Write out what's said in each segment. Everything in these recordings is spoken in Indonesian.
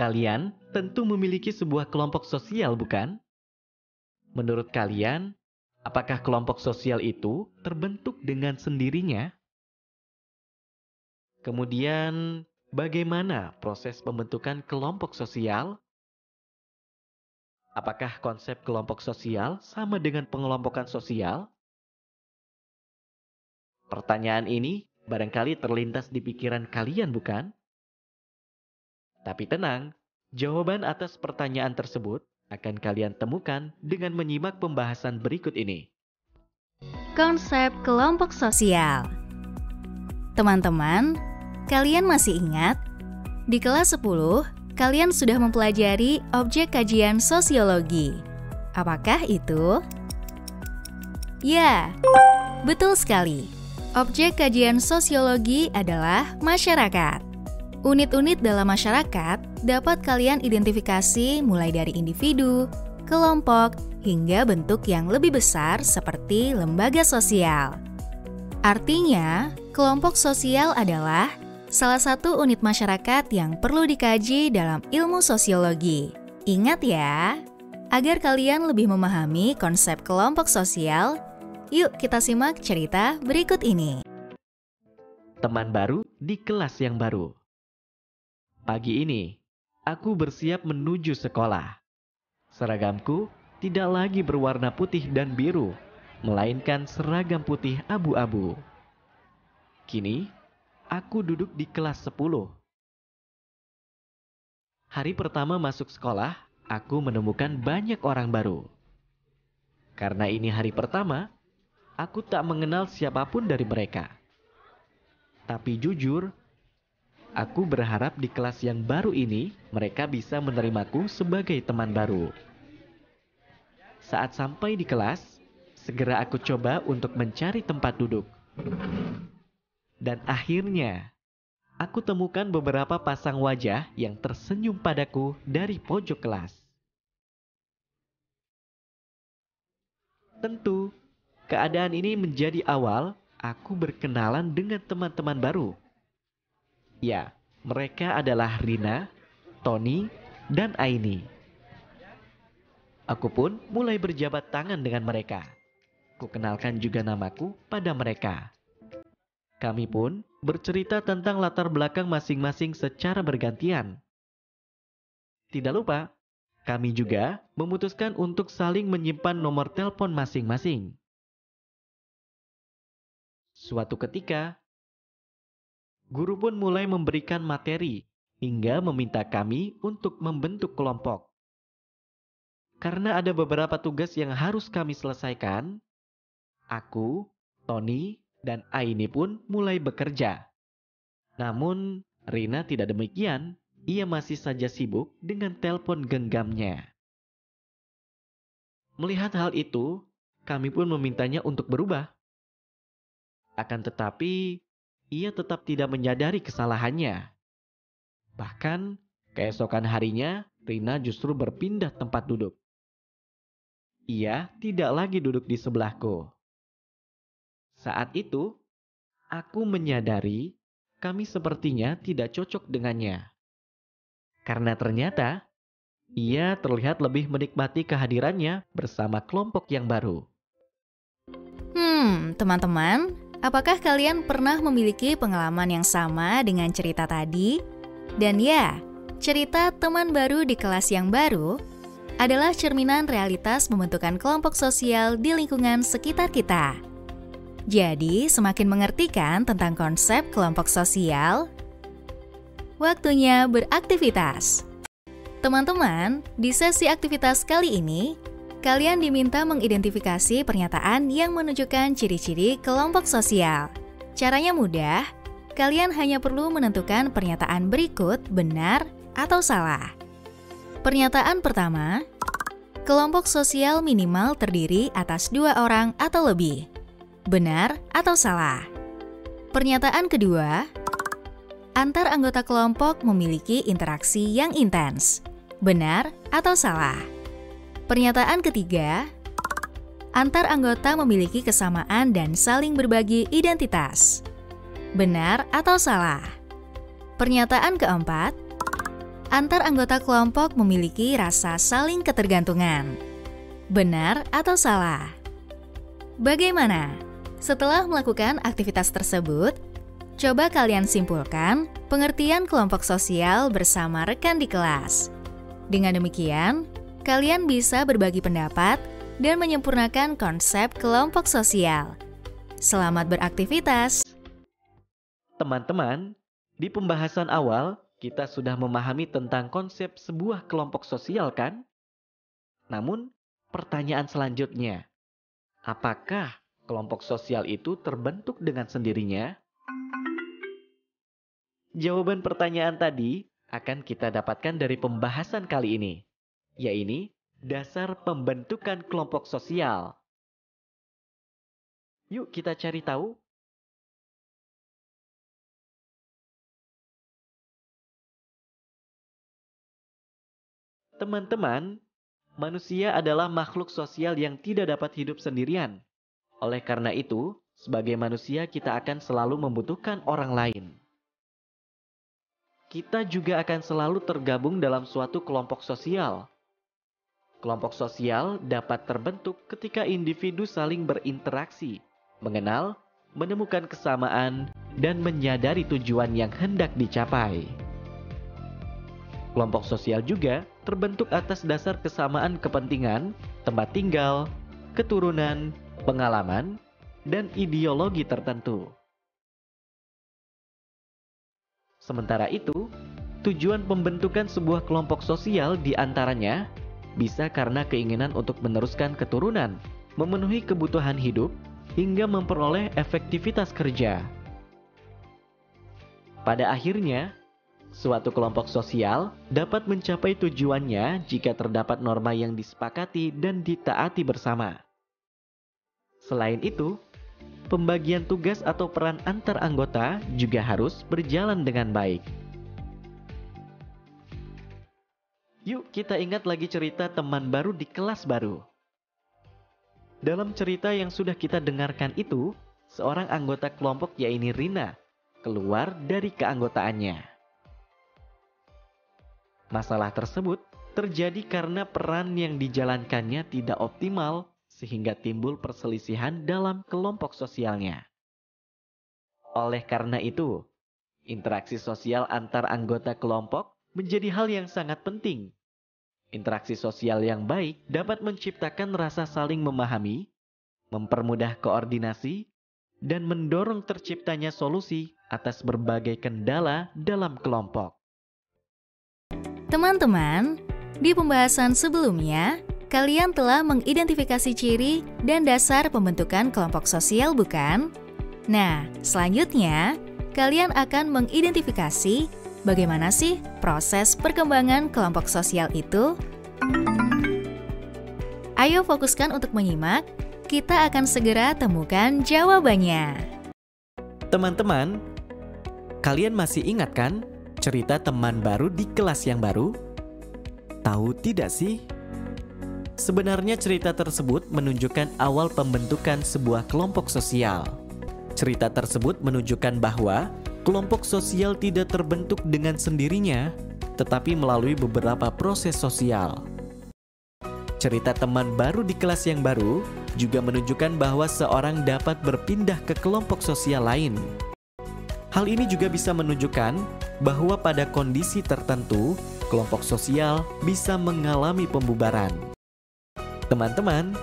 Kalian tentu memiliki sebuah kelompok sosial, bukan? Menurut kalian, apakah kelompok sosial itu terbentuk dengan sendirinya? Kemudian, bagaimana proses pembentukan kelompok sosial? Apakah konsep kelompok sosial sama dengan pengelompokan sosial? Pertanyaan ini barangkali terlintas di pikiran kalian, bukan? Tapi tenang, jawaban atas pertanyaan tersebut akan kalian temukan dengan menyimak pembahasan berikut ini. Konsep kelompok sosial. Teman-teman, kalian masih ingat? Di kelas 10, kalian sudah mempelajari objek kajian sosiologi. Apakah itu? Ya, betul sekali. Objek kajian sosiologi adalah masyarakat. Unit-unit dalam masyarakat dapat kalian identifikasi mulai dari individu, kelompok, hingga bentuk yang lebih besar seperti lembaga sosial. Artinya, kelompok sosial adalah salah satu unit masyarakat yang perlu dikaji dalam ilmu sosiologi. Ingat ya, agar kalian lebih memahami konsep kelompok sosial, yuk kita simak cerita berikut ini. Teman baru di kelas yang baru. Pagi ini, aku bersiap menuju sekolah. Seragamku tidak lagi berwarna putih dan biru, melainkan seragam putih abu-abu. Kini, aku duduk di kelas 10. Hari pertama masuk sekolah, aku menemukan banyak orang baru. Karena ini hari pertama, aku tak mengenal siapapun dari mereka. Tapi jujur, aku berharap di kelas yang baru ini mereka bisa menerimaku sebagai teman baru. Saat sampai di kelas, segera aku coba untuk mencari tempat duduk. Dan akhirnya, aku temukan beberapa pasang wajah yang tersenyum padaku dari pojok kelas. Tentu, keadaan ini menjadi awal aku berkenalan dengan teman-teman baru. Ya, mereka adalah Rina, Tony, dan Aini. Aku pun mulai berjabat tangan dengan mereka. Kukenalkan juga namaku pada mereka. Kami pun bercerita tentang latar belakang masing-masing secara bergantian. Tidak lupa, kami juga memutuskan untuk saling menyimpan nomor telepon masing-masing. Suatu ketika, guru pun mulai memberikan materi hingga meminta kami untuk membentuk kelompok. Karena ada beberapa tugas yang harus kami selesaikan, aku, Tony, dan Aini pun mulai bekerja. Namun, Rina tidak demikian. Ia masih saja sibuk dengan telepon genggamnya. Melihat hal itu, kami pun memintanya untuk berubah. Akan tetapi, ia tetap tidak menyadari kesalahannya. Bahkan, keesokan harinya, Rina justru berpindah tempat duduk. Ia tidak lagi duduk di sebelahku. Saat itu, aku menyadari kami sepertinya tidak cocok dengannya. Karena ternyata, ia terlihat lebih menikmati kehadirannya bersama kelompok yang baru. Teman-teman, apakah kalian pernah memiliki pengalaman yang sama dengan cerita tadi? Dan ya, cerita teman baru di kelas yang baru adalah cerminan realitas pembentukan kelompok sosial di lingkungan sekitar kita. Jadi, semakin mengerti kan tentang konsep kelompok sosial? Waktunya beraktivitas. Teman-teman, di sesi aktivitas kali ini, kalian diminta mengidentifikasi pernyataan yang menunjukkan ciri-ciri kelompok sosial. Caranya mudah, kalian hanya perlu menentukan pernyataan berikut benar atau salah. Pernyataan pertama, kelompok sosial minimal terdiri atas 2 orang atau lebih. Benar atau salah? Pernyataan kedua, antar anggota kelompok memiliki interaksi yang intens. Benar atau salah? Pernyataan ketiga, antar anggota memiliki kesamaan dan saling berbagi identitas. Benar atau salah? Pernyataan keempat, antar anggota kelompok memiliki rasa saling ketergantungan. Benar atau salah? Bagaimana? Setelah melakukan aktivitas tersebut, coba kalian simpulkan pengertian kelompok sosial bersama rekan di kelas. Dengan demikian, kalian bisa berbagi pendapat dan menyempurnakan konsep kelompok sosial. Selamat beraktivitas! Teman-teman, di pembahasan awal, kita sudah memahami tentang konsep sebuah kelompok sosial kan? Namun, pertanyaan selanjutnya, apakah kelompok sosial itu terbentuk dengan sendirinya? Jawaban pertanyaan tadi akan kita dapatkan dari pembahasan kali ini, yaitu dasar pembentukan kelompok sosial. Yuk kita cari tahu. Teman-teman, manusia adalah makhluk sosial yang tidak dapat hidup sendirian. Oleh karena itu, sebagai manusia kita akan selalu membutuhkan orang lain. Kita juga akan selalu tergabung dalam suatu kelompok sosial. Kelompok sosial dapat terbentuk ketika individu saling berinteraksi, mengenal, menemukan kesamaan, dan menyadari tujuan yang hendak dicapai. Kelompok sosial juga terbentuk atas dasar kesamaan kepentingan, tempat tinggal, keturunan, pengalaman, dan ideologi tertentu. Sementara itu, tujuan pembentukan sebuah kelompok sosial diantaranya bisa karena keinginan untuk meneruskan keturunan, memenuhi kebutuhan hidup, hingga memperoleh efektivitas kerja. Pada akhirnya, suatu kelompok sosial dapat mencapai tujuannya jika terdapat norma yang disepakati dan ditaati bersama. Selain itu, pembagian tugas atau peran antar anggota juga harus berjalan dengan baik. Yuk kita ingat lagi cerita teman baru di kelas baru. Dalam cerita yang sudah kita dengarkan itu, seorang anggota kelompok yaitu Rina keluar dari keanggotaannya. Masalah tersebut terjadi karena peran yang dijalankannya tidak optimal sehingga timbul perselisihan dalam kelompok sosialnya. Oleh karena itu, interaksi sosial antar anggota kelompok menjadi hal yang sangat penting. Interaksi sosial yang baik dapat menciptakan rasa saling memahami, mempermudah koordinasi, dan mendorong terciptanya solusi atas berbagai kendala dalam kelompok. Teman-teman, di pembahasan sebelumnya, kalian telah mengidentifikasi ciri dan dasar pembentukan kelompok sosial, bukan? Nah, selanjutnya, kalian akan mengidentifikasi bagaimana sih proses perkembangan kelompok sosial itu? Ayo fokuskan untuk menyimak, kita akan segera temukan jawabannya. Teman-teman, kalian masih ingat kan cerita teman baru di kelas yang baru? Tahu tidak sih? Sebenarnya cerita tersebut menunjukkan awal pembentukan sebuah kelompok sosial. Cerita tersebut menunjukkan bahwa kelompok sosial tidak terbentuk dengan sendirinya, tetapi melalui beberapa proses sosial. Cerita teman baru di kelas yang baru juga menunjukkan bahwa seorang dapat berpindah ke kelompok sosial lain. Hal ini juga bisa menunjukkan bahwa pada kondisi tertentu, kelompok sosial bisa mengalami pembubaran. Teman-teman,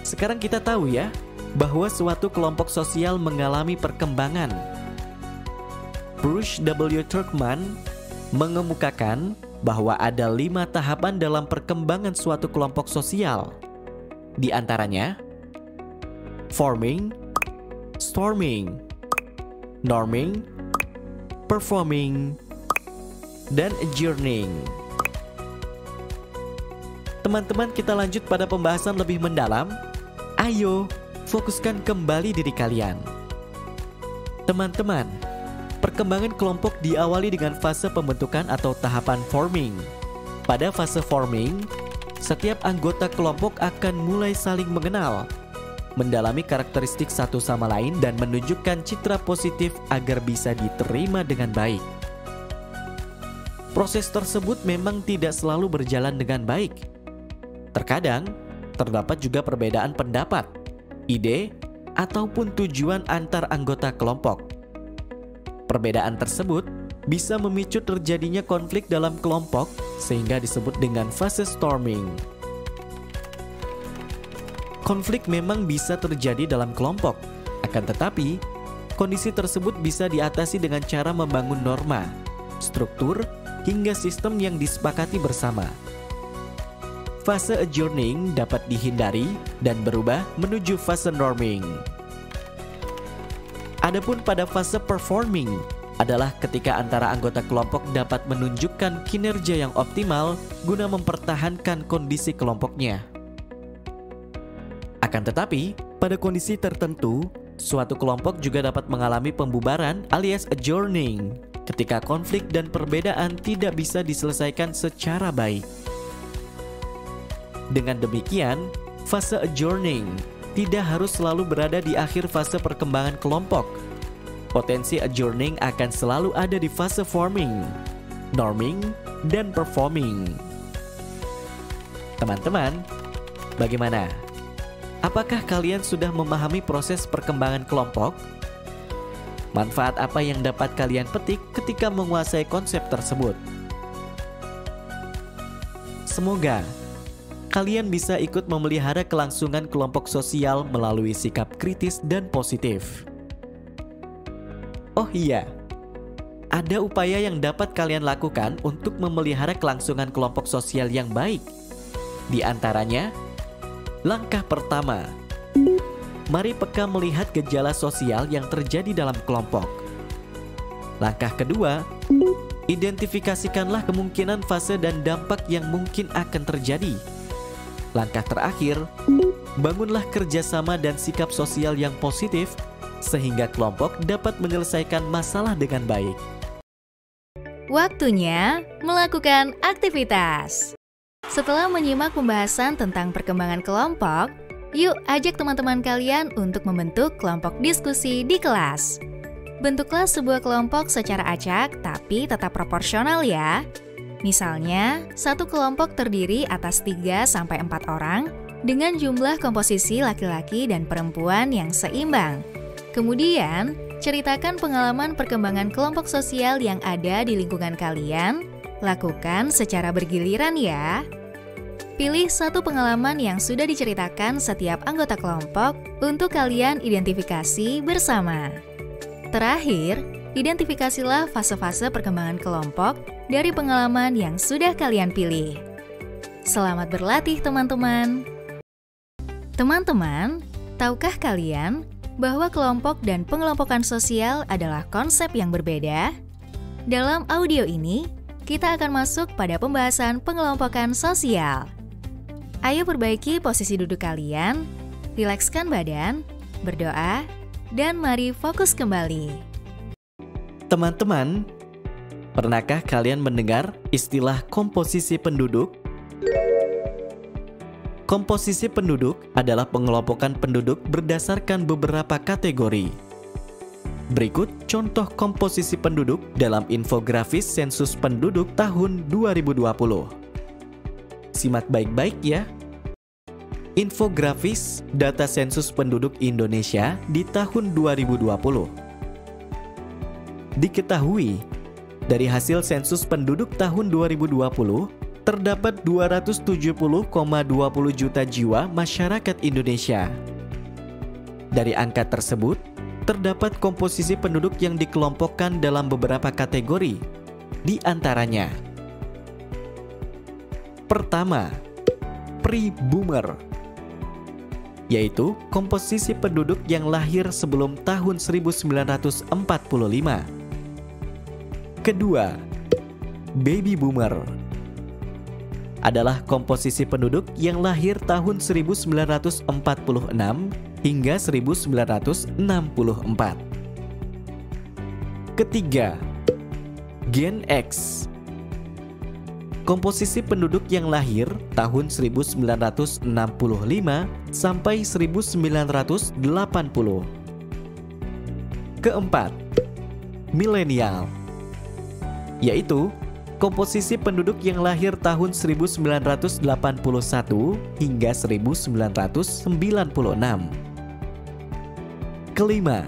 sekarang kita tahu ya, bahwa suatu kelompok sosial mengalami perkembangan. Bruce W. Turkman mengemukakan bahwa ada 5 tahapan dalam perkembangan suatu kelompok sosial. Di antaranya, forming, storming, norming, performing, dan adjourning. Teman-teman, kita lanjut pada pembahasan lebih mendalam. Ayo, fokuskan kembali diri kalian. Teman-teman, perkembangan kelompok diawali dengan fase pembentukan atau tahapan forming. Pada fase forming, setiap anggota kelompok akan mulai saling mengenal, mendalami karakteristik satu sama lain, dan menunjukkan citra positif agar bisa diterima dengan baik. Proses tersebut memang tidak selalu berjalan dengan baik. Terkadang, terdapat juga perbedaan pendapat, ide, ataupun tujuan antar anggota kelompok. Perbedaan tersebut bisa memicu terjadinya konflik dalam kelompok sehingga disebut dengan fase storming. Konflik memang bisa terjadi dalam kelompok, akan tetapi kondisi tersebut bisa diatasi dengan cara membangun norma, struktur, hingga sistem yang disepakati bersama. Fase adjourning dapat dihindari dan berubah menuju fase norming. Adapun pada fase performing adalah ketika antara anggota kelompok dapat menunjukkan kinerja yang optimal guna mempertahankan kondisi kelompoknya. Akan tetapi, pada kondisi tertentu, suatu kelompok juga dapat mengalami pembubaran alias adjourning ketika konflik dan perbedaan tidak bisa diselesaikan secara baik. Dengan demikian, fase adjourning tidak harus selalu berada di akhir fase perkembangan kelompok. Potensi adjourning akan selalu ada di fase forming, norming, dan performing. Teman-teman, bagaimana? Apakah kalian sudah memahami proses perkembangan kelompok? Manfaat apa yang dapat kalian petik ketika menguasai konsep tersebut? Semoga kalian bisa ikut memelihara kelangsungan kelompok sosial melalui sikap kritis dan positif. Oh iya, ada upaya yang dapat kalian lakukan untuk memelihara kelangsungan kelompok sosial yang baik. Di antaranya, langkah pertama, mari peka melihat gejala sosial yang terjadi dalam kelompok. Langkah kedua, identifikasikanlah kemungkinan fase dan dampak yang mungkin akan terjadi. Langkah terakhir, bangunlah kerjasama dan sikap sosial yang positif sehingga kelompok dapat menyelesaikan masalah dengan baik. Waktunya melakukan aktivitas. Setelah menyimak pembahasan tentang perkembangan kelompok, yuk ajak teman-teman kalian untuk membentuk kelompok diskusi di kelas. Bentuklah sebuah kelompok secara acak tapi tetap proporsional ya. Misalnya, satu kelompok terdiri atas 3-4 orang dengan jumlah komposisi laki-laki dan perempuan yang seimbang. Kemudian, ceritakan pengalaman perkembangan kelompok sosial yang ada di lingkungan kalian. Lakukan secara bergiliran ya. Pilih satu pengalaman yang sudah diceritakan setiap anggota kelompok untuk kalian identifikasi bersama. Terakhir, identifikasilah fase-fase perkembangan kelompok dari pengalaman yang sudah kalian pilih. Selamat berlatih teman-teman. Teman-teman, tahukah kalian bahwa kelompok dan pengelompokan sosial adalah konsep yang berbeda? Dalam audio ini, kita akan masuk pada pembahasan pengelompokan sosial. Ayo perbaiki posisi duduk kalian, rilekskan badan, berdoa, dan mari fokus kembali. Teman-teman, pernahkah kalian mendengar istilah komposisi penduduk? Komposisi penduduk adalah pengelompokan penduduk berdasarkan beberapa kategori. Berikut contoh komposisi penduduk dalam infografis sensus penduduk tahun 2020. Simak baik-baik ya. Infografis data sensus penduduk Indonesia di tahun 2020. Diketahui, dari hasil sensus penduduk tahun 2020, terdapat 270,20 juta jiwa masyarakat Indonesia. Dari angka tersebut, terdapat komposisi penduduk yang dikelompokkan dalam beberapa kategori, di antaranya: pertama, pre-boomer, yaitu komposisi penduduk yang lahir sebelum tahun 1945. Kedua, baby boomer, adalah komposisi penduduk yang lahir tahun 1946 hingga 1964. Ketiga, Gen X, komposisi penduduk yang lahir tahun 1965 sampai 1980. Keempat, milenial, yaitu komposisi penduduk yang lahir tahun 1981 hingga 1996. Kelima,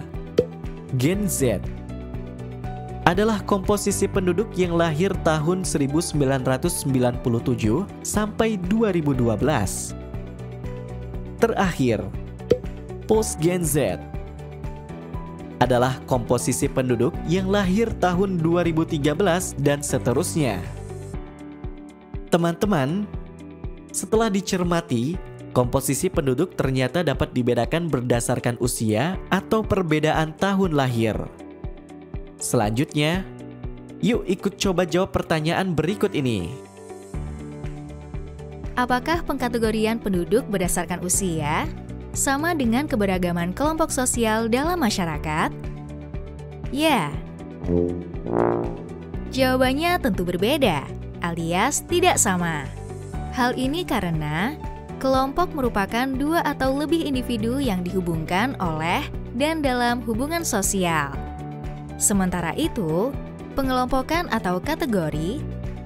Gen Z adalah komposisi penduduk yang lahir tahun 1997 sampai 2012. Terakhir, Post Gen Z adalah komposisi penduduk yang lahir tahun 2013 dan seterusnya. Teman-teman, setelah dicermati, komposisi penduduk ternyata dapat dibedakan berdasarkan usia atau perbedaan tahun lahir. Selanjutnya, yuk ikut coba jawab pertanyaan berikut ini. Apakah pengkategorian penduduk berdasarkan usia sama dengan keberagaman kelompok sosial dalam masyarakat? Ya. Jawabannya tentu berbeda, alias tidak sama. Hal ini karena kelompok merupakan dua atau lebih individu yang dihubungkan oleh dan dalam hubungan sosial. Sementara itu, pengelompokan atau kategori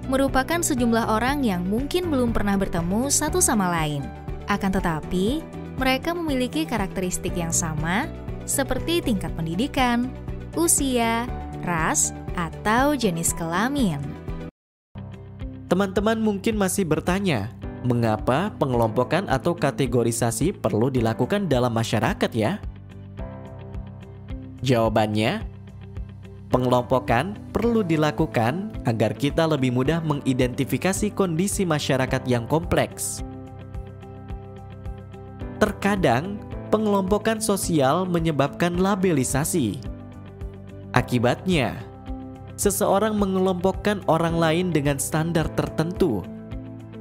merupakan sejumlah orang yang mungkin belum pernah bertemu satu sama lain. Akan tetapi, mereka memiliki karakteristik yang sama seperti tingkat pendidikan, usia, ras, atau jenis kelamin. Teman-teman mungkin masih bertanya, mengapa pengelompokan atau kategorisasi perlu dilakukan dalam masyarakat ya? Jawabannya, pengelompokan perlu dilakukan agar kita lebih mudah mengidentifikasi kondisi masyarakat yang kompleks. Terkadang, pengelompokan sosial menyebabkan labelisasi. Akibatnya, seseorang mengelompokkan orang lain dengan standar tertentu.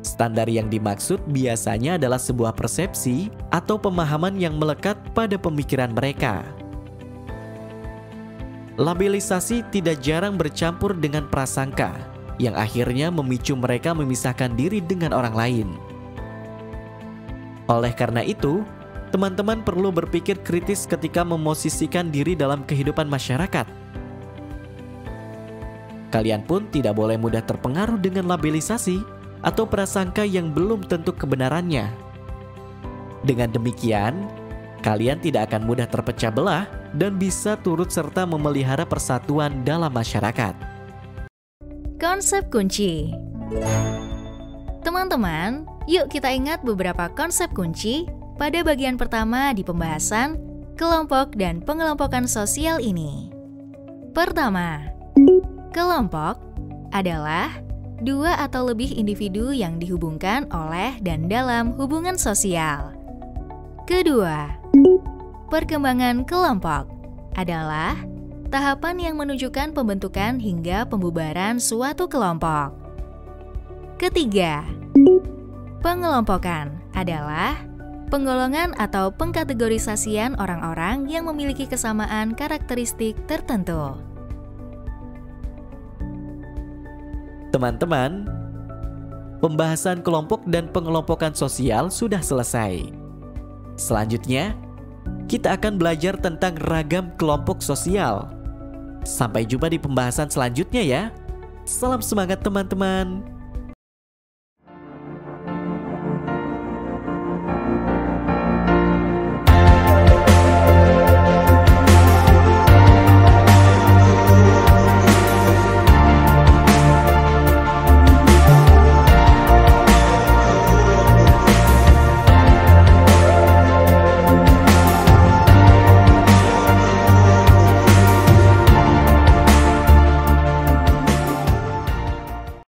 Standar yang dimaksud biasanya adalah sebuah persepsi atau pemahaman yang melekat pada pemikiran mereka. Labelisasi tidak jarang bercampur dengan prasangka, yang akhirnya memicu mereka memisahkan diri dengan orang lain. Oleh karena itu, teman-teman perlu berpikir kritis ketika memosisikan diri dalam kehidupan masyarakat. Kalian pun tidak boleh mudah terpengaruh dengan labelisasi atau prasangka yang belum tentu kebenarannya. Dengan demikian, kalian tidak akan mudah terpecah belah dan bisa turut serta memelihara persatuan dalam masyarakat. Konsep kunci. Teman-teman, yuk kita ingat beberapa konsep kunci pada bagian pertama di pembahasan kelompok dan pengelompokan sosial ini. Pertama, kelompok adalah dua atau lebih individu yang dihubungkan oleh dan dalam hubungan sosial. Kedua, perkembangan kelompok adalah tahapan yang menunjukkan pembentukan hingga pembubaran suatu kelompok. Ketiga, pengelompokan adalah penggolongan atau pengkategorisasian orang-orang yang memiliki kesamaan karakteristik tertentu. Teman-teman, pembahasan kelompok dan pengelompokan sosial sudah selesai. Selanjutnya, kita akan belajar tentang ragam kelompok sosial. Sampai jumpa di pembahasan selanjutnya ya. Salam semangat teman-teman.